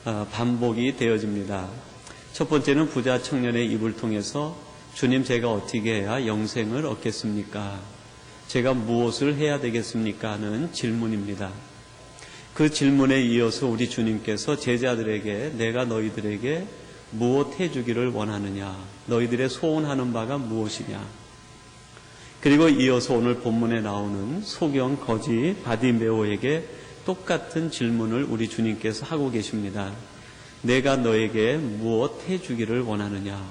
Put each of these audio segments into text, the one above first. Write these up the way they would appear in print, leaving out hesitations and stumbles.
반복이 되어집니다. 첫 번째는 부자 청년의 입을 통해서 주님, 제가 어떻게 해야 영생을 얻겠습니까? 제가 무엇을 해야 되겠습니까? 하는 질문입니다. 그 질문에 이어서 우리 주님께서 제자들에게 내가 너희들에게 무엇 해주기를 원하느냐? 너희들의 소원하는 바가 무엇이냐? 그리고 이어서 오늘 본문에 나오는 소경 거지 바디메오에게 똑같은 질문을 우리 주님께서 하고 계십니다. 내가 너에게 무엇 해주기를 원하느냐?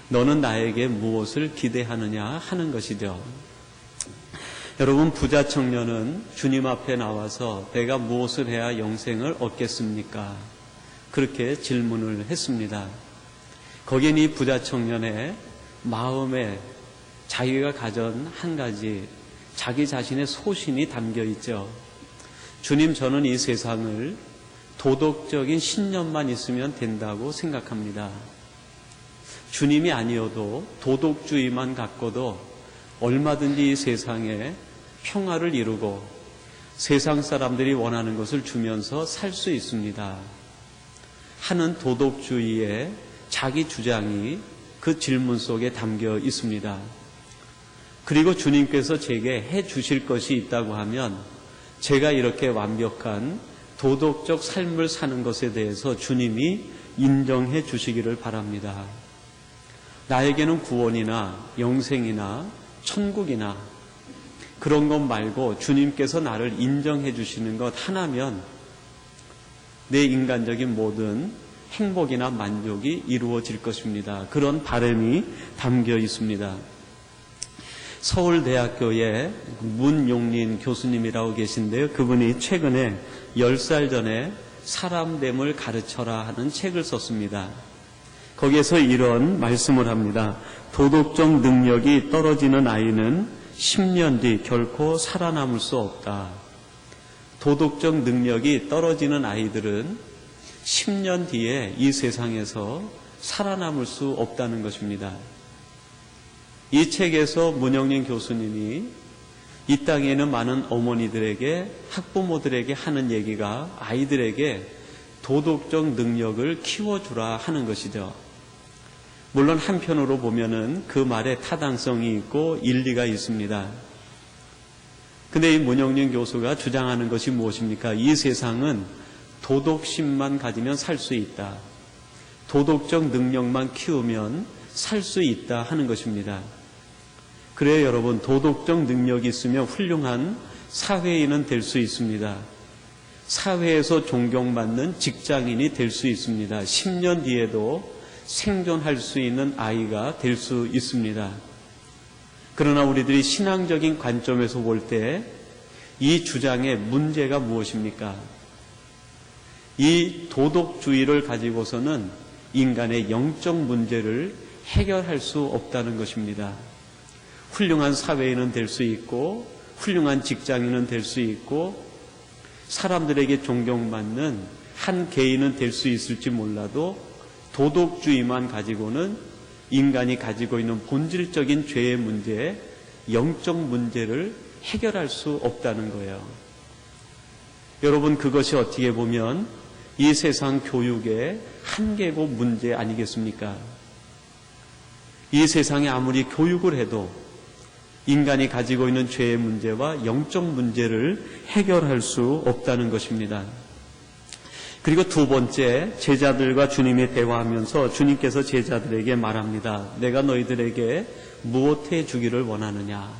너는 나에게 무엇을 기대하느냐 하는 것이죠. 여러분, 부자 청년은 주님 앞에 나와서 내가 무엇을 해야 영생을 얻겠습니까? 그렇게 질문을 했습니다. 거기엔 이 부자 청년의 마음에 자기가 가진 한 가지 자기 자신의 소신이 담겨 있죠. 주님, 저는 이 세상을 도덕적인 신념만 있으면 된다고 생각합니다. 주님이 아니어도 도덕주의만 갖고도 얼마든지 이 세상에 평화를 이루고 세상 사람들이 원하는 것을 주면서 살 수 있습니다 하는 도덕주의의 자기 주장이 그 질문 속에 담겨 있습니다. 그리고 주님께서 제게 해 주실 것이 있다고 하면 제가 이렇게 완벽한 도덕적 삶을 사는 것에 대해서 주님이 인정해 주시기를 바랍니다. 나에게는 구원이나 영생이나 천국이나 그런 것 말고 주님께서 나를 인정해 주시는 것 하나면 내 인간적인 모든 행복이나 만족이 이루어질 것입니다. 그런 바람이 담겨 있습니다. 서울대학교에 문용린 교수님이라고 계신데요. 그분이 최근에 10살 전에 사람됨을 가르쳐라 하는 책을 썼습니다. 거기에서 이런 말씀을 합니다. 도덕적 능력이 떨어지는 아이는 10년 뒤 결코 살아남을 수 없다. 도덕적 능력이 떨어지는 아이들은 10년 뒤에 이 세상에서 살아남을 수 없다는 것입니다. 이 책에서 문영린 교수님이 이 땅에 있는 많은 어머니들에게, 학부모들에게 하는 얘기가 아이들에게 도덕적 능력을 키워주라 하는 것이죠. 물론 한편으로 보면은 그 말에 타당성이 있고 일리가 있습니다. 근데 이 문영린 교수가 주장하는 것이 무엇입니까? 이 세상은 도덕심만 가지면 살 수 있다. 도덕적 능력만 키우면 살 수 있다 하는 것입니다. 그래요, 여러분. 도덕적 능력이 있으면 훌륭한 사회인은 될 수 있습니다. 사회에서 존경받는 직장인이 될 수 있습니다. 10년 뒤에도 생존할 수 있는 아이가 될 수 있습니다. 그러나 우리들이 신앙적인 관점에서 볼 때 이 주장의 문제가 무엇입니까? 이 도덕주의를 가지고서는 인간의 영적 문제를 해결할 수 없다는 것입니다. 훌륭한 사회인은 될 수 있고 훌륭한 직장인은 될 수 있고 사람들에게 존경받는 한 개인은 될 수 있을지 몰라도 도덕주의만 가지고는 인간이 가지고 있는 본질적인 죄의 문제, 영적 문제를 해결할 수 없다는 거예요. 여러분, 그것이 어떻게 보면 이 세상 교육의 한계고 문제 아니겠습니까? 이 세상에 아무리 교육을 해도 인간이 가지고 있는 죄의 문제와 영적 문제를 해결할 수 없다는 것입니다. 그리고 두 번째, 제자들과 주님이 대화하면서 주님께서 제자들에게 말합니다. 내가 너희들에게 무엇 해주기를 원하느냐?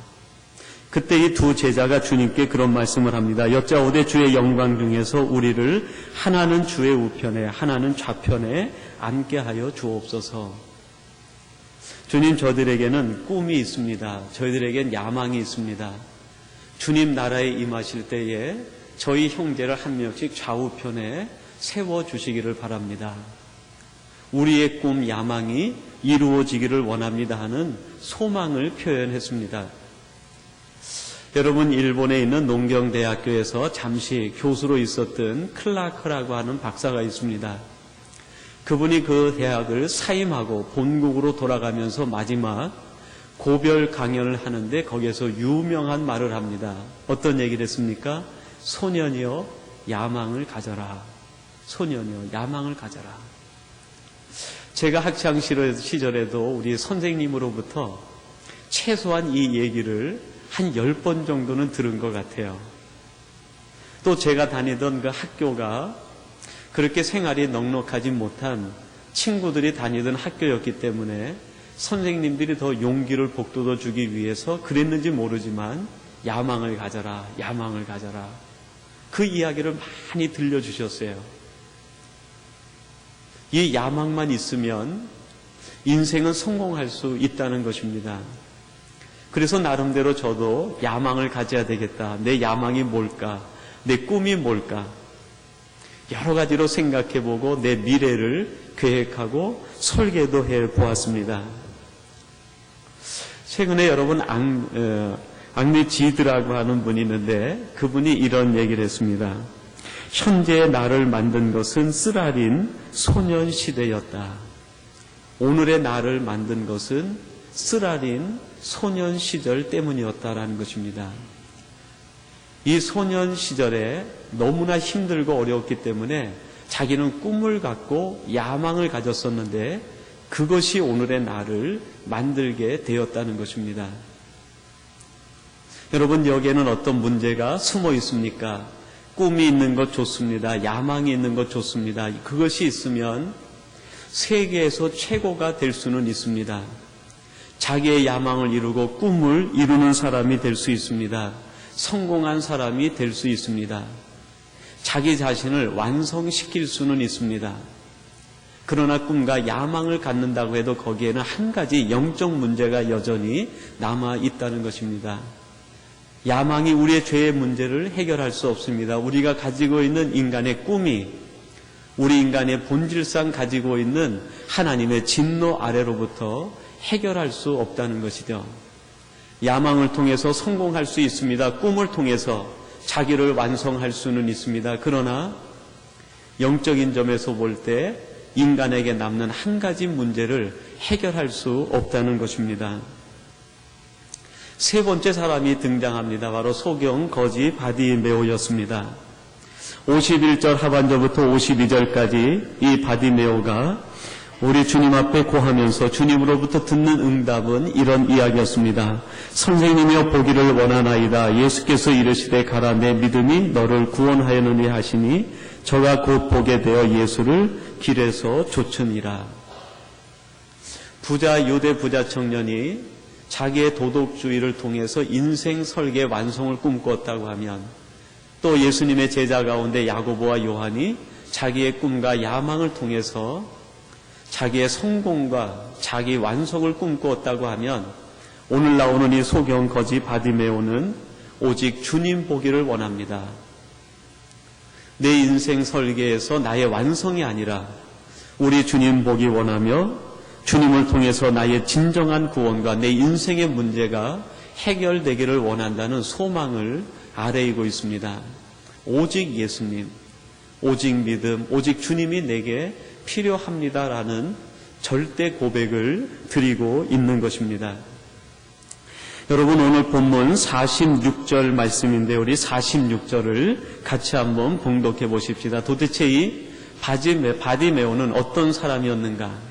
그때 이 두 제자가 주님께 그런 말씀을 합니다. 여짜오되 주의 영광 중에서 우리를 하나는 주의 우편에 하나는 좌편에 앉게 하여 주옵소서. 주님, 저들에게는 꿈이 있습니다. 저희들에겐 야망이 있습니다. 주님 나라에 임하실 때에 저희 형제를 한 명씩 좌우편에 세워주시기를 바랍니다. 우리의 꿈, 야망이 이루어지기를 원합니다 하는 소망을 표현했습니다. 여러분, 일본에 있는 농경대학교에서 잠시 교수로 있었던 클라크라고 하는 박사가 있습니다. 그분이 그 대학을 사임하고 본국으로 돌아가면서 마지막 고별 강연을 하는데 거기에서 유명한 말을 합니다. 어떤 얘기를 했습니까? 소년이여 야망을 가져라. 소년이여 야망을 가져라. 제가 학창 시절에도 우리 선생님으로부터 최소한 이 얘기를 한 10번 정도는 들은 것 같아요. 또 제가 다니던 그 학교가 그렇게 생활이 넉넉하지 못한 친구들이 다니던 학교였기 때문에 선생님들이 더 용기를 북돋워 주기 위해서 그랬는지 모르지만 야망을 가져라, 야망을 가져라. 그 이야기를 많이 들려주셨어요. 이 야망만 있으면 인생은 성공할 수 있다는 것입니다. 그래서 나름대로 저도 야망을 가져야 되겠다. 내 야망이 뭘까? 내 꿈이 뭘까? 여러 가지로 생각해보고 내 미래를 계획하고 설계도 해보았습니다. 최근에 여러분 앙리 지드라고 하는 분이 있는데 그분이 이런 얘기를 했습니다. 현재의 나를 만든 것은 쓰라린 소년 시대였다. 오늘의 나를 만든 것은 쓰라린 소년 시절 때문이었다라는 것입니다. 이 소년 시절에 너무나 힘들고 어려웠기 때문에 자기는 꿈을 갖고 야망을 가졌었는데 그것이 오늘의 나를 만들게 되었다는 것입니다. 여러분, 여기에는 어떤 문제가 숨어 있습니까? 꿈이 있는 것 좋습니다. 야망이 있는 것 좋습니다. 그것이 있으면 세계에서 최고가 될 수는 있습니다. 자기의 야망을 이루고 꿈을 이루는 사람이 될 수 있습니다. 성공한 사람이 될 수 있습니다. 자기 자신을 완성시킬 수는 있습니다. 그러나 꿈과 야망을 갖는다고 해도 거기에는 한 가지 영적 문제가 여전히 남아 있다는 것입니다. 야망이 우리의 죄의 문제를 해결할 수 없습니다. 우리가 가지고 있는 인간의 꿈이 우리 인간의 본질상 가지고 있는 하나님의 진노 아래로부터 해결할 수 없다는 것이죠. 야망을 통해서 성공할 수 있습니다. 꿈을 통해서 자기를 완성할 수는 있습니다. 그러나 영적인 점에서 볼 때 인간에게 남는 한 가지 문제를 해결할 수 없다는 것입니다. 세 번째 사람이 등장합니다. 바로 소경 거지 바디메오였습니다. 51절 하반절부터 52절까지 이 바디메오가 우리 주님 앞에 고하면서 주님으로부터 듣는 응답은 이런 이야기였습니다. 선생님이여 보기를 원하나이다. 예수께서 이르시되 가라 내 믿음이 너를 구원하였느니 하시니 저가 곧 보게 되어 예수를 길에서 쫓으니라. 유대 부자 청년이 자기의 도덕주의를 통해서 인생 설계 완성을 꿈꿨다고 하면 또 예수님의 제자 가운데 야고보와 요한이 자기의 꿈과 야망을 통해서 자기의 성공과 자기 완성을 꿈꾸었다고 하면 오늘 나오는 이 소경 거지 바디메오는 오직 주님 보기를 원합니다. 내 인생 설계에서 나의 완성이 아니라 우리 주님 보기 원하며 주님을 통해서 나의 진정한 구원과 내 인생의 문제가 해결되기를 원한다는 소망을 아뢰이고 있습니다. 오직 예수님, 오직 믿음, 오직 주님이 내게 필요합니다라는 절대 고백을 드리고 있는 것입니다. 여러분, 오늘 본문 46절 말씀인데 우리 46절을 같이 한번 봉독해 보십시다. 도대체 이 바디메오는 어떤 사람이었는가?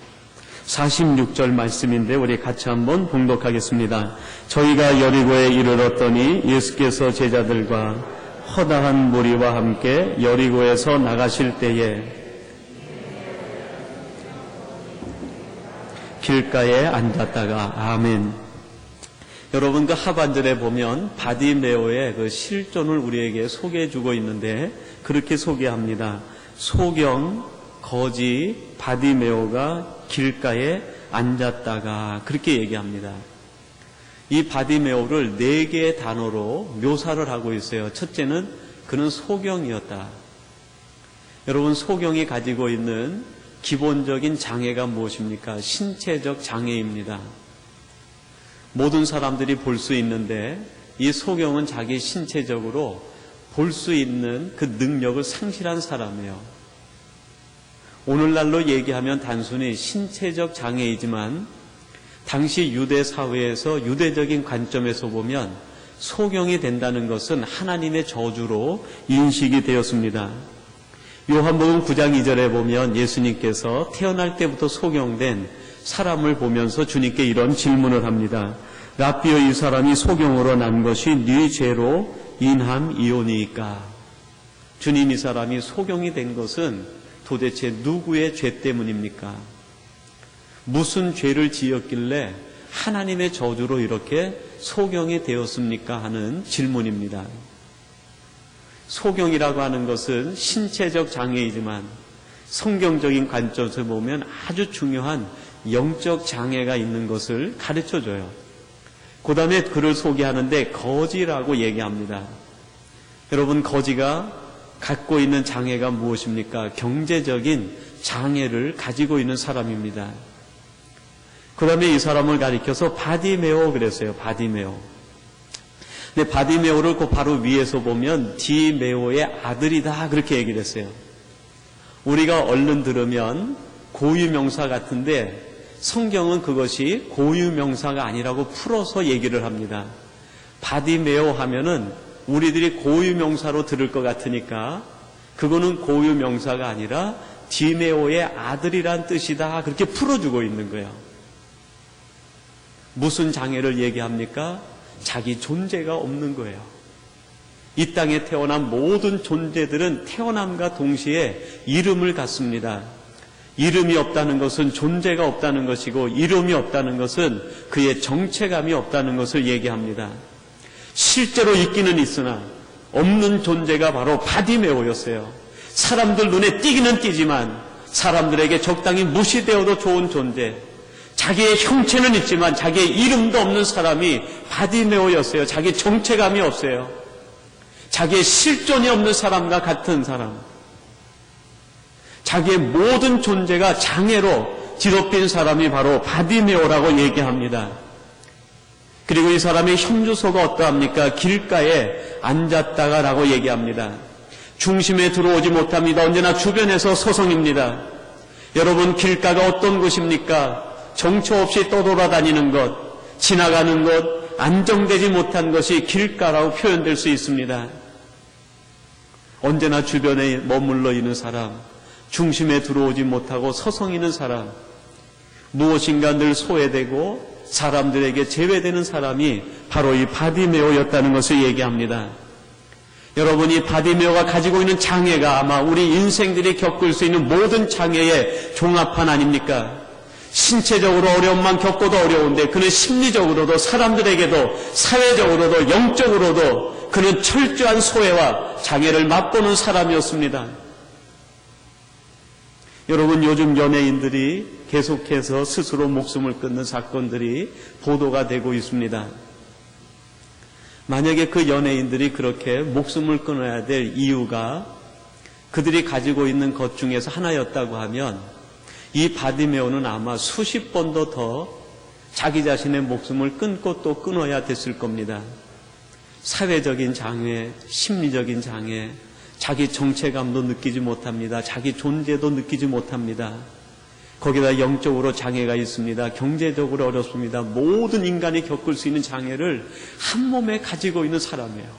46절 말씀인데 우리 같이 한번 봉독하겠습니다. 저희가 여리고에 이르렀더니 예수께서 제자들과 허다한 무리와 함께 여리고에서 나가실 때에 길가에 앉았다가 아멘. 여러분, 그 하반절에 보면 바디메오의 그 실존을 우리에게 소개해주고 있는데 그렇게 소개합니다. 소경 거지 바디메오가 길가에 앉았다가 그렇게 얘기합니다. 이 바디메오를 4개의 단어로 묘사를 하고 있어요. 첫째는 그는 소경이었다. 여러분, 소경이 가지고 있는 기본적인 장애가 무엇입니까? 신체적 장애입니다. 모든 사람들이 볼 수 있는데 이 소경은 자기 신체적으로 볼 수 있는 그 능력을 상실한 사람이에요. 오늘날로 얘기하면 단순히 신체적 장애이지만 당시 유대 사회에서 유대적인 관점에서 보면 소경이 된다는 것은 하나님의 저주로 인식이 되었습니다. 요한복음 9장 2절에 보면 예수님께서 태어날 때부터 소경된 사람을 보면서 주님께 이런 질문을 합니다. 라삐여, 이 사람이 소경으로 난 것이 네 죄로 인함이오니이까. 주님, 이 사람이 소경이 된 것은 도대체 누구의 죄 때문입니까? 무슨 죄를 지었길래 하나님의 저주로 이렇게 소경이 되었습니까? 하는 질문입니다. 소경이라고 하는 것은 신체적 장애이지만 성경적인 관점에서 보면 아주 중요한 영적 장애가 있는 것을 가르쳐줘요. 그 다음에 그를 소개하는데 거지라고 얘기합니다. 여러분, 거지가 갖고 있는 장애가 무엇입니까? 경제적인 장애를 가지고 있는 사람입니다. 그 다음에 이 사람을 가리켜서 바디메오 그랬어요. 바디메오. 근데 바디메오를 그 바로 위에서 보면 디메오의 아들이다 그렇게 얘기를 했어요. 우리가 얼른 들으면 고유명사 같은데 성경은 그것이 고유명사가 아니라고 풀어서 얘기를 합니다. 바디메오 하면은 우리들이 고유명사로 들을 것 같으니까 그거는 고유명사가 아니라 디메오의 아들이란 뜻이다 그렇게 풀어주고 있는 거예요. 무슨 장애를 얘기합니까? 자기 존재가 없는 거예요. 이 땅에 태어난 모든 존재들은 태어남과 동시에 이름을 갖습니다. 이름이 없다는 것은 존재가 없다는 것이고, 이름이 없다는 것은 그의 정체감이 없다는 것을 얘기합니다. 실제로 있기는 있으나 없는 존재가 바로 바디메오였어요. 사람들 눈에 띄기는 띄지만 사람들에게 적당히 무시되어도 좋은 존재, 자기의 형체는 있지만 자기의 이름도 없는 사람이 바디메오였어요. 자기 정체감이 없어요. 자기의 실존이 없는 사람과 같은 사람, 자기의 모든 존재가 장애로 뒤덮인 사람이 바로 바디메오라고 얘기합니다. 그리고 이 사람의 현주소가 어떠합니까? 길가에 앉았다가 라고 얘기합니다. 중심에 들어오지 못합니다. 언제나 주변에서 서성입니다. 여러분, 길가가 어떤 곳입니까? 정처 없이 떠돌아다니는 것, 지나가는 것, 안정되지 못한 것이 길가라고 표현될 수 있습니다. 언제나 주변에 머물러 있는 사람, 중심에 들어오지 못하고 서성이는 사람, 무엇인가 늘 소외되고 사람들에게 제외되는 사람이 바로 이 바디메오였다는 것을 얘기합니다. 여러분, 이 바디메오가 가지고 있는 장애가 아마 우리 인생들이 겪을 수 있는 모든 장애의 종합판 아닙니까? 신체적으로 어려움만 겪고도 어려운데 그는 심리적으로도 사람들에게도 사회적으로도 영적으로도 그는 철저한 소외와 장애를 맛보는 사람이었습니다. 여러분, 요즘 연예인들이 계속해서 스스로 목숨을 끊는 사건들이 보도가 되고 있습니다. 만약에 그 연예인들이 그렇게 목숨을 끊어야 될 이유가 그들이 가지고 있는 것 중에서 하나였다고 하면 이 바디메오는 아마 수십 번도 더 자기 자신의 목숨을 끊고 또 끊어야 됐을 겁니다. 사회적인 장애, 심리적인 장애, 자기 정체감도 느끼지 못합니다. 자기 존재도 느끼지 못합니다. 거기다 영적으로 장애가 있습니다. 경제적으로 어렵습니다. 모든 인간이 겪을 수 있는 장애를 한 몸에 가지고 있는 사람이에요.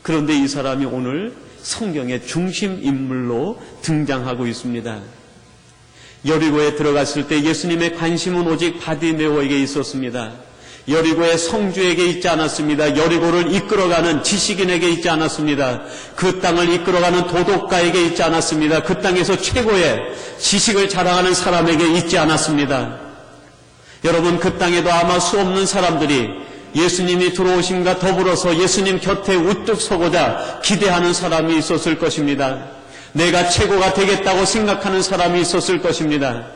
그런데 이 사람이 오늘 성경의 중심 인물로 등장하고 있습니다. 여리고에 들어갔을 때 예수님의 관심은 오직 바디메오에게 있었습니다. 여리고의 성주에게 있지 않았습니다. 여리고를 이끌어가는 지식인에게 있지 않았습니다. 그 땅을 이끌어가는 도덕가에게 있지 않았습니다. 그 땅에서 최고의 지식을 자랑하는 사람에게 있지 않았습니다. 여러분, 그 땅에도 아마 수없는 사람들이 예수님이 들어오심과 더불어서 예수님 곁에 우뚝 서고자 기대하는 사람이 있었을 것입니다. 내가 최고가 되겠다고 생각하는 사람이 있었을 것입니다.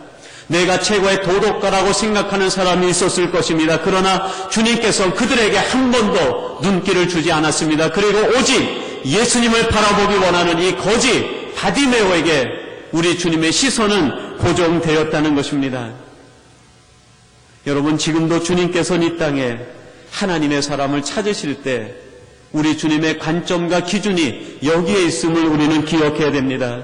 내가 최고의 도덕가라고 생각하는 사람이 있었을 것입니다. 그러나 주님께서 그들에게 한 번도 눈길을 주지 않았습니다. 그리고 오직 예수님을 바라보기 원하는 이 거지 바디메오에게 우리 주님의 시선은 고정되었다는 것입니다. 여러분, 지금도 주님께서는 이 땅에 하나님의 사람을 찾으실 때 우리 주님의 관점과 기준이 여기에 있음을 우리는 기억해야 됩니다.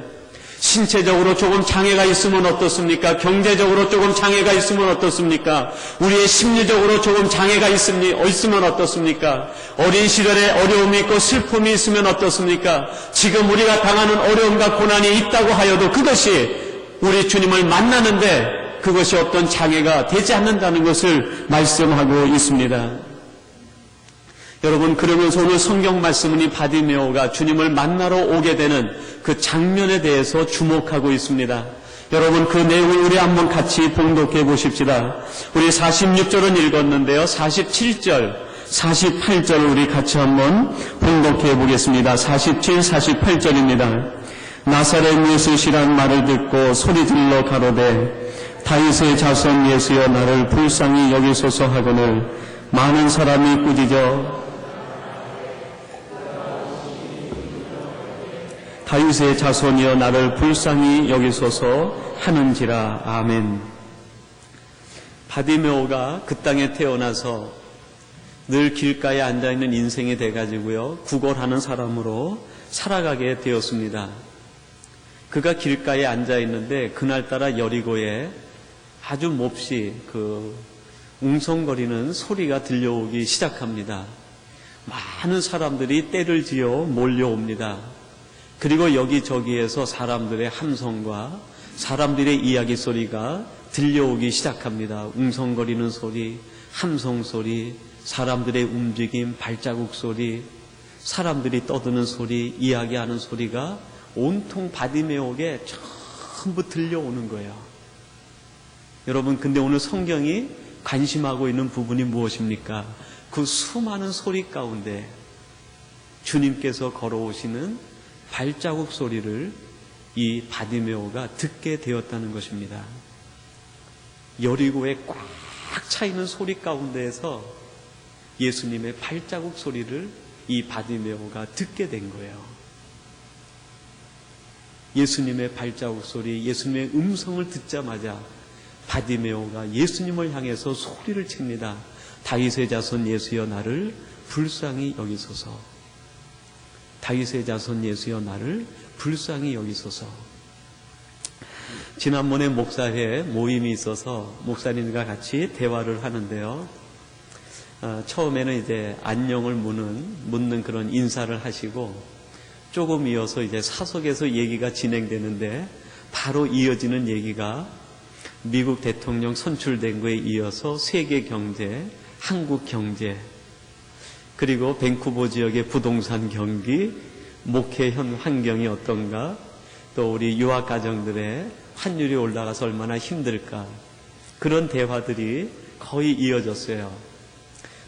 신체적으로 조금 장애가 있으면 어떻습니까? 경제적으로 조금 장애가 있으면 어떻습니까? 우리의 심리적으로 조금 장애가 있으면 어떻습니까? 어린 시절에 어려움이 있고 슬픔이 있으면 어떻습니까? 지금 우리가 당하는 어려움과 고난이 있다고 하여도 그것이 우리 주님을 만나는데 그것이 어떤 장애가 되지 않는다는 것을 말씀하고 있습니다. 여러분, 그러면서 오늘 성경 말씀은 이 바디메오가 주님을 만나러 오게 되는 그 장면에 대해서 주목하고 있습니다. 여러분, 그 내용을 우리 한번 같이 봉독해 보십시다. 우리 46절은 읽었는데요. 47절, 48절 우리 같이 한번 봉독해 보겠습니다. 47, 48절입니다. 나사렛 예수시란 말을 듣고 소리질러 가로되 다윗의 자손 예수여 나를 불쌍히 여기소서 하거늘 많은 사람이 꾸짖어 다윗의 자손이여 나를 불쌍히 여기소서 하는지라. 아멘. 바디메오가 그 땅에 태어나서 늘 길가에 앉아있는 인생이 돼가지고요, 구걸하는 사람으로 살아가게 되었습니다. 그가 길가에 앉아있는데 그날따라 여리고에 아주 몹시 웅성거리는 소리가 들려오기 시작합니다. 많은 사람들이 떼를 지어 몰려옵니다. 그리고 여기저기에서 사람들의 함성과 사람들의 이야기 소리가 들려오기 시작합니다. 웅성거리는 소리, 함성 소리, 사람들의 움직임, 발자국 소리, 사람들이 떠드는 소리, 이야기하는 소리가 온통 바디메오에게 전부 들려오는 거예요. 여러분, 근데 오늘 성경이 관심하고 있는 부분이 무엇입니까? 그 수많은 소리 가운데 주님께서 걸어오시는 발자국 소리를 이 바디메오가 듣게 되었다는 것입니다. 여리고에 꽉 차있는 소리 가운데에서 예수님의 발자국 소리를 이 바디메오가 듣게 된 거예요. 예수님의 발자국 소리, 예수님의 음성을 듣자마자 바디메오가 예수님을 향해서 소리를 칩니다. 다윗의 자손 예수여 나를 불쌍히 여기소서. 다윗의 자손 예수여 나를 불쌍히 여기소서. 지난번에 목사회 모임이 있어서 목사님과 같이 대화를 하는데요. 처음에는 이제 안녕을 묻는 그런 인사를 하시고 조금 이어서 이제 사석에서 얘기가 진행되는데 바로 이어지는 얘기가 미국 대통령 선출된 거에 이어서 세계 경제, 한국 경제, 그리고 밴쿠버 지역의 부동산 경기, 목회 환경이 어떤가, 또 우리 유학 가정들의 환율이 올라가서 얼마나 힘들까, 그런 대화들이 거의 이어졌어요.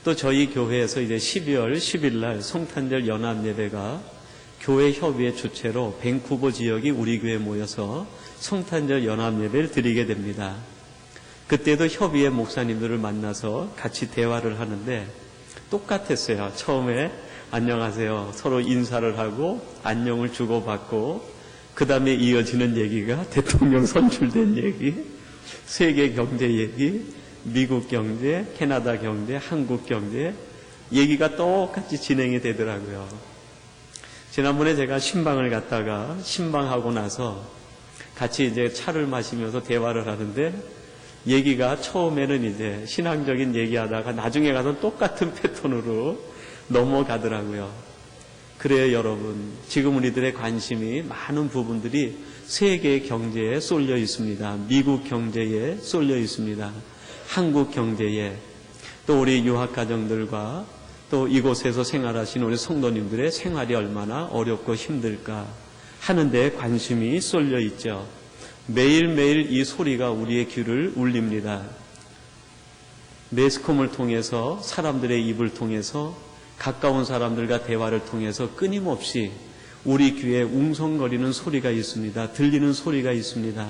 또 저희 교회에서 이제 12월 10일 날 성탄절 연합 예배가 교회 협의회 주최로 밴쿠버 지역이 우리 교회에 모여서 성탄절 연합 예배를 드리게 됩니다. 그때도 협의회 목사님들을 만나서 같이 대화를 하는데 똑같았어요. 처음에 안녕하세요. 서로 인사를 하고 안녕을 주고받고 그 다음에 이어지는 얘기가 대통령 선출된 얘기, 세계 경제 얘기, 미국 경제, 캐나다 경제, 한국 경제 얘기가 똑같이 진행이 되더라고요. 지난번에 제가 신방을 갔다가 신방하고 나서 같이 이제 차를 마시면서 대화를 하는데 얘기가 처음에는 이제 신앙적인 얘기하다가 나중에 가서 똑같은 패턴으로 넘어가더라고요. 그래요, 여러분. 지금 우리들의 관심이 많은 부분들이 세계 경제에 쏠려 있습니다. 미국 경제에 쏠려 있습니다. 한국 경제에, 또 우리 유학 가정들과 또 이곳에서 생활하시는 우리 성도님들의 생활이 얼마나 어렵고 힘들까 하는 데 관심이 쏠려 있죠. 매일매일 이 소리가 우리의 귀를 울립니다. 매스컴을 통해서, 사람들의 입을 통해서, 가까운 사람들과 대화를 통해서 끊임없이 우리 귀에 웅성거리는 소리가 있습니다. 들리는 소리가 있습니다.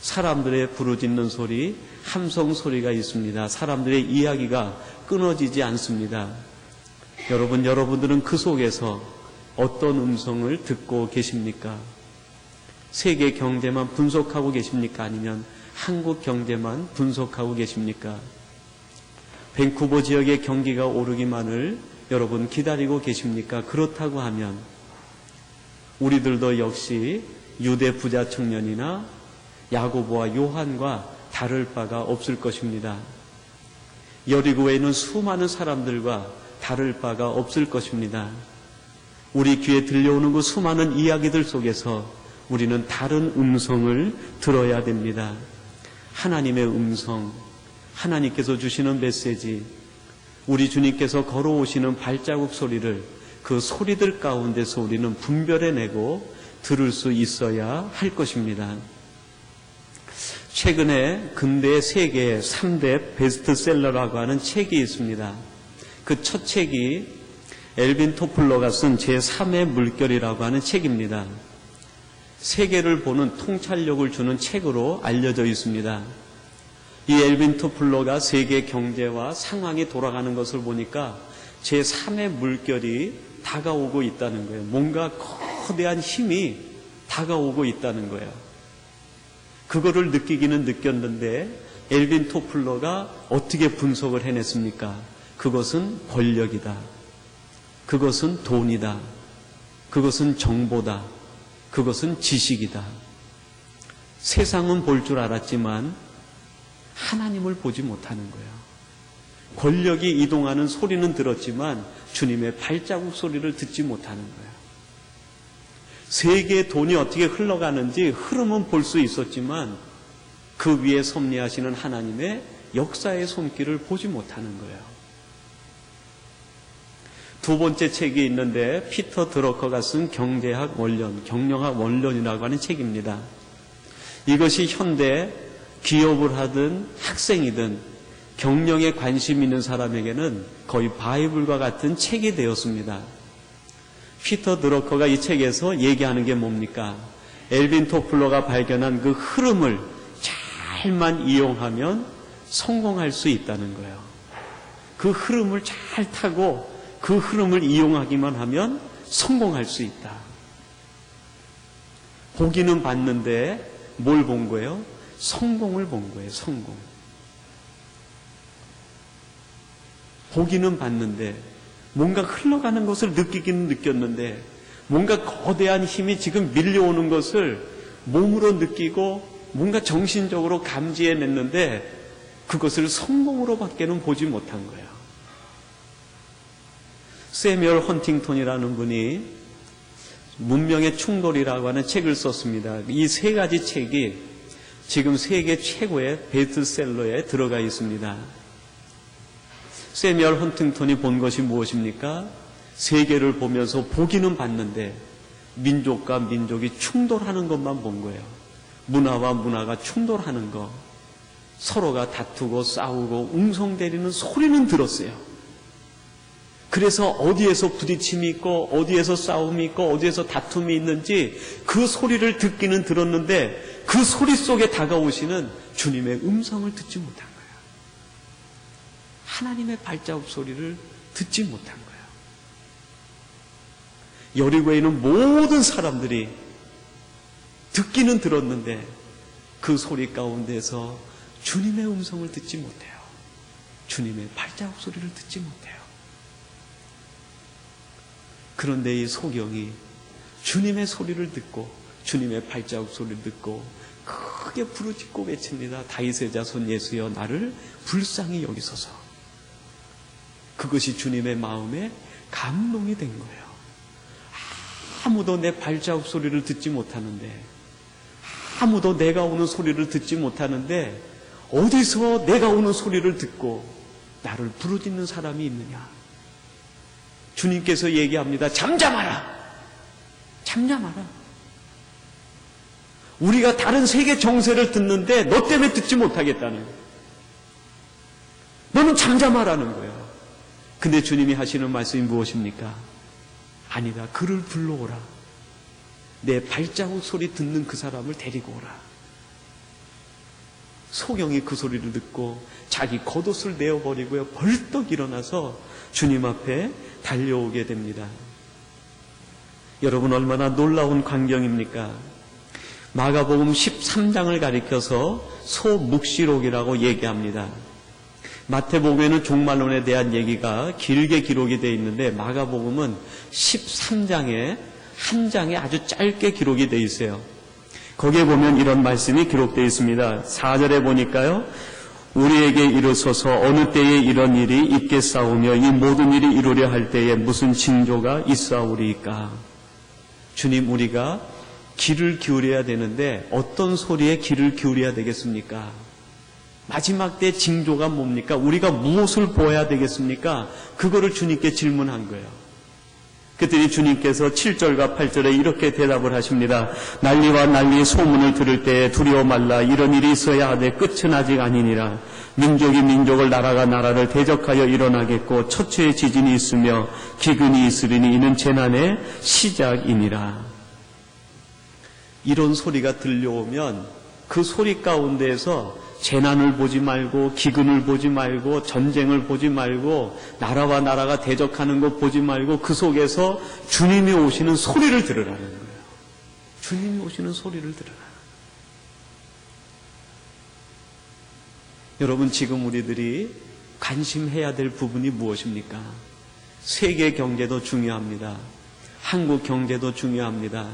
사람들의 부르짖는 소리, 함성 소리가 있습니다. 사람들의 이야기가 끊어지지 않습니다. 여러분들은 그 속에서 어떤 음성을 듣고 계십니까? 세계 경제만 분석하고 계십니까? 아니면 한국 경제만 분석하고 계십니까? 밴쿠버 지역의 경기가 오르기만을 여러분 기다리고 계십니까? 그렇다고 하면 우리들도 역시 유대 부자 청년이나 야고보와 요한과 다를 바가 없을 것입니다. 여리고에 있는 수많은 사람들과 다를 바가 없을 것입니다. 우리 귀에 들려오는 그 수많은 이야기들 속에서 우리는 다른 음성을 들어야 됩니다. 하나님의 음성, 하나님께서 주시는 메시지, 우리 주님께서 걸어오시는 발자국 소리를 그 소리들 가운데서 우리는 분별해내고 들을 수 있어야 할 것입니다. 최근에 근대 세계 3대 베스트셀러라고 하는 책이 있습니다. 그 첫 책이 엘빈 토플러가 쓴 제3의 물결이라고 하는 책입니다. 세계를 보는 통찰력을 주는 책으로 알려져 있습니다. 이 엘빈 토플러가 세계 경제와 상황이 돌아가는 것을 보니까 제3의 물결이 다가오고 있다는 거예요. 뭔가 거대한 힘이 다가오고 있다는 거예요. 그거를 느끼기는 느꼈는데 엘빈 토플러가 어떻게 분석을 해냈습니까? 그것은 권력이다. 그것은 돈이다. 그것은 정보다. 그것은 지식이다. 세상은 볼 줄 알았지만 하나님을 보지 못하는 거예요. 권력이 이동하는 소리는 들었지만 주님의 발자국 소리를 듣지 못하는 거예요. 세계의 돈이 어떻게 흘러가는지 흐름은 볼 수 있었지만 그 위에 섭리하시는 하나님의 역사의 손길을 보지 못하는 거예요. 두 번째 책이 있는데 피터 드러커가 쓴 경제학 원론, 경영학 원론이라고 하는 책입니다. 이것이 현대 기업을 하든 학생이든 경영에 관심 있는 사람에게는 거의 바이블과 같은 책이 되었습니다. 피터 드러커가 이 책에서 얘기하는 게 뭡니까? 엘빈 토플러가 발견한 그 흐름을 잘만 이용하면 성공할 수 있다는 거예요. 그 흐름을 잘 타고 그 흐름을 이용하기만 하면 성공할 수 있다. 보기는 봤는데 뭘 본 거예요? 성공을 본 거예요. 성공. 보기는 봤는데 뭔가 흘러가는 것을 느끼기는 느꼈는데 뭔가 거대한 힘이 지금 밀려오는 것을 몸으로 느끼고 뭔가 정신적으로 감지해냈는데 그것을 성공으로 밖에는 보지 못한 거예요. 세뮤얼 헌팅턴이라는 분이 문명의 충돌이라고 하는 책을 썼습니다. 이 세 가지 책이 지금 세계 최고의 베스트셀러에 들어가 있습니다. 세뮤얼 헌팅턴이 본 것이 무엇입니까? 세계를 보면서 보기는 봤는데 민족과 민족이 충돌하는 것만 본 거예요. 문화와 문화가 충돌하는 것, 서로가 다투고 싸우고 웅성대리는 소리는 들었어요. 그래서 어디에서 부딪힘이 있고 어디에서 싸움이 있고 어디에서 다툼이 있는지 그 소리를 듣기는 들었는데 그 소리 속에 다가오시는 주님의 음성을 듣지 못한 거예요. 하나님의 발자국 소리를 듣지 못한 거예요. 여리고에 있는 모든 사람들이 듣기는 들었는데 그 소리 가운데서 주님의 음성을 듣지 못해요. 주님의 발자국 소리를 듣지 못해요. 그런데 이 소경이 주님의 소리를 듣고 주님의 발자국 소리를 듣고 크게 부르짖고 외칩니다. 다윗의 자손 예수여 나를 불쌍히 여기소서. 그것이 주님의 마음에 감동이 된 거예요. 아무도 내 발자국 소리를 듣지 못하는데 아무도 내가 오는 소리를 듣지 못하는데 어디서 내가 오는 소리를 듣고 나를 부르짖는 사람이 있느냐. 주님께서 얘기합니다. 잠잠하라. 잠잠하라. 우리가 다른 세계 정세를 듣는데 너 때문에 듣지 못하겠다는 거예요. 너는 잠잠하라는 거예요. 근데 주님이 하시는 말씀이 무엇입니까? 아니다. 그를 불러오라. 내 발자국 소리 듣는 그 사람을 데리고 오라. 소경이 그 소리를 듣고 자기 겉옷을 내어버리고요. 벌떡 일어나서 주님 앞에 달려오게 됩니다. 여러분 얼마나 놀라운 광경입니까? 마가복음 13장을 가리켜서 소묵시록이라고 얘기합니다. 마태복음에는 종말론에 대한 얘기가 길게 기록이 되어 있는데 마가복음은 13장에 한 장에 아주 짧게 기록이 되어 있어요. 거기에 보면 이런 말씀이 기록되어 있습니다. 4절에 보니까요. 우리에게 이르소서 어느 때에 이런 일이 있겠사오며 이 모든 일이 이루려 할 때에 무슨 징조가 있사오리까. 주님, 우리가 귀를 기울여야 되는데 어떤 소리에 귀를 기울여야 되겠습니까? 마지막 때 징조가 뭡니까? 우리가 무엇을 보아야 되겠습니까? 그거를 주님께 질문한 거예요. 그랬더니 주님께서 7절과 8절에 이렇게 대답을 하십니다. 난리와 난리의 소문을 들을 때에 두려워 말라. 이런 일이 있어야 하되 끝은 아직 아니니라. 민족이 민족을 나라가 나라를 대적하여 일어나겠고 처처의 지진이 있으며 기근이 있으리니 이는 재난의 시작이니라. 이런 소리가 들려오면 그 소리 가운데에서 재난을 보지 말고 기근을 보지 말고 전쟁을 보지 말고 나라와 나라가 대적하는 것 보지 말고 그 속에서 주님이 오시는 소리를 들으라는 거예요. 주님이 오시는 소리를 들으라. 여러분, 지금 우리들이 관심해야 될 부분이 무엇입니까? 세계 경제도 중요합니다. 한국 경제도 중요합니다.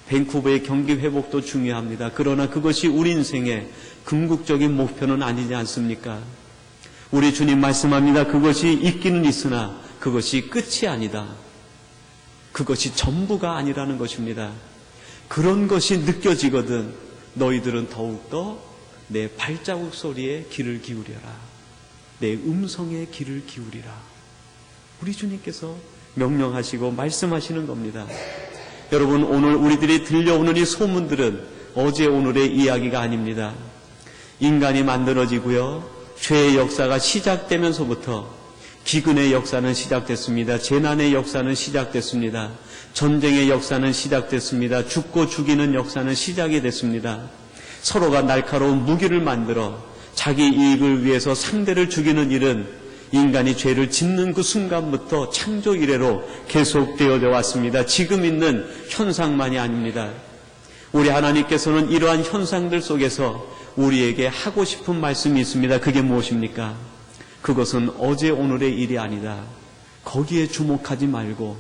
밴쿠버의 경기 회복도 중요합니다. 그러나 그것이 우리 인생의 궁극적인 목표는 아니지 않습니까? 우리 주님 말씀합니다. 그것이 있기는 있으나 그것이 끝이 아니다. 그것이 전부가 아니라는 것입니다. 그런 것이 느껴지거든 너희들은 더욱더 내 발자국 소리에 귀를 기울여라. 내 음성에 귀를 기울이라. 우리 주님께서 명령하시고 말씀하시는 겁니다. 여러분, 오늘 우리들이 들려오는 이 소문들은 어제 오늘의 이야기가 아닙니다. 인간이 만들어지고요, 죄의 역사가 시작되면서부터 기근의 역사는 시작됐습니다. 재난의 역사는 시작됐습니다. 전쟁의 역사는 시작됐습니다. 죽고 죽이는 역사는 시작이 됐습니다. 서로가 날카로운 무기를 만들어 자기 이익을 위해서 상대를 죽이는 일은 인간이 죄를 짓는 그 순간부터 창조 이래로 계속되어져 왔습니다. 지금 있는 현상만이 아닙니다. 우리 하나님께서는 이러한 현상들 속에서 우리에게 하고 싶은 말씀이 있습니다. 그게 무엇입니까? 그것은 어제 오늘의 일이 아니다. 거기에 주목하지 말고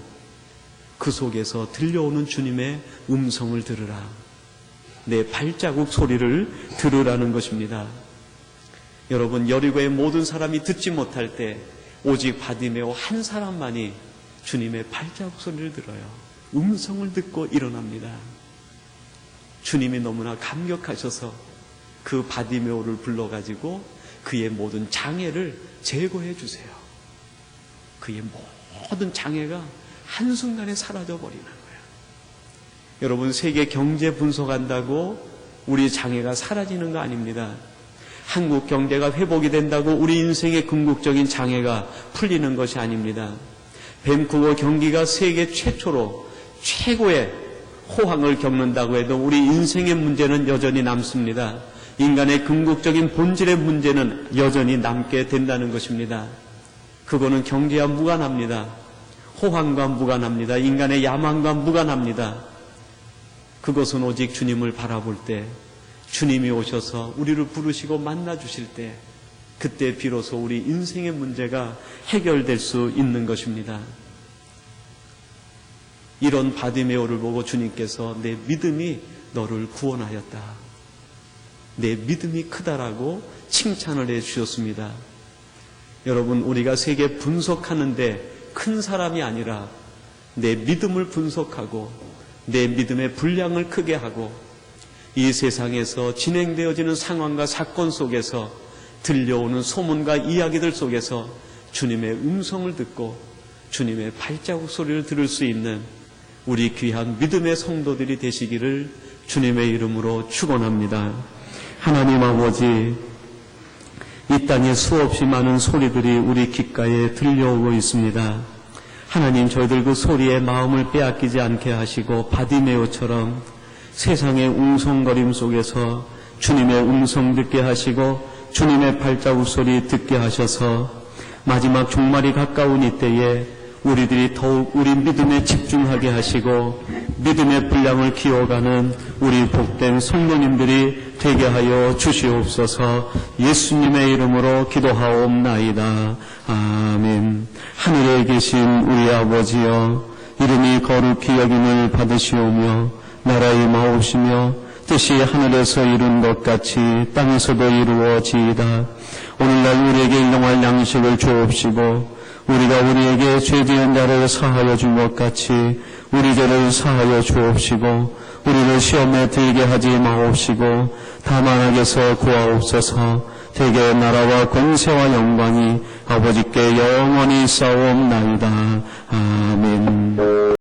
그 속에서 들려오는 주님의 음성을 들으라. 내 발자국 소리를 들으라는 것입니다. 여러분, 여리고의 모든 사람이 듣지 못할 때 오직 바디메오 한 사람만이 주님의 발자국 소리를 들어요. 음성을 듣고 일어납니다. 주님이 너무나 감격하셔서 그 바디메오를 불러가지고 그의 모든 장애를 제거해 주세요. 그의 모든 장애가 한순간에 사라져버리는 거예요. 여러분, 세계 경제 분석한다고 우리 장애가 사라지는 거 아닙니다. 한국 경제가 회복이 된다고 우리 인생의 궁극적인 장애가 풀리는 것이 아닙니다. 밴쿠버 경기가 세계 최초로 최고의 호황을 겪는다고 해도 우리 인생의 문제는 여전히 남습니다. 인간의 궁극적인 본질의 문제는 여전히 남게 된다는 것입니다. 그거는 경제와 무관합니다. 호황과 무관합니다. 인간의 야망과 무관합니다. 그것은 오직 주님을 바라볼 때, 주님이 오셔서 우리를 부르시고 만나주실 때, 그때 비로소 우리 인생의 문제가 해결될 수 있는 것입니다. 이런 바디메오를 보고 주님께서 내 믿음이 너를 구원하였다, 내 믿음이 크다라고 칭찬을 해 주셨습니다. 여러분, 우리가 세계 분석하는데 큰 사람이 아니라 내 믿음을 분석하고 내 믿음의 분량을 크게 하고 이 세상에서 진행되어지는 상황과 사건 속에서 들려오는 소문과 이야기들 속에서 주님의 음성을 듣고 주님의 발자국 소리를 들을 수 있는 우리 귀한 믿음의 성도들이 되시기를 주님의 이름으로 축원합니다. 하나님 아버지, 이 땅에 수없이 많은 소리들이 우리 귓가에 들려오고 있습니다. 하나님, 저희들 그 소리에 마음을 빼앗기지 않게 하시고 바디메오처럼 세상의 웅성거림 속에서 주님의 음성 듣게 하시고 주님의 발자국 소리 듣게 하셔서 마지막 종말이 가까운 이때에 우리들이 더욱 우리 믿음에 집중하게 하시고 믿음의 분량을 키워가는 우리 복된 성도님들이 되게 하여 주시옵소서. 예수님의 이름으로 기도하옵나이다. 아멘. 하늘에 계신 우리 아버지여, 이름이 거룩히 여김을 받으시오며 나라의 마옵시며 뜻이 하늘에서 이룬 것 같이 땅에서도 이루어지이다. 오늘날 우리에게 일용할 양식을 주옵시고 우리가 우리에게 죄지은 자를 사하여 준 것 같이 우리 죄를 사하여 주옵시고 우리를 시험에 들게 하지 마옵시고 다만 악에서 구하옵소서. 대개 나라와 권세와 영광이 아버지께 영원히 싸움나이다. 아멘.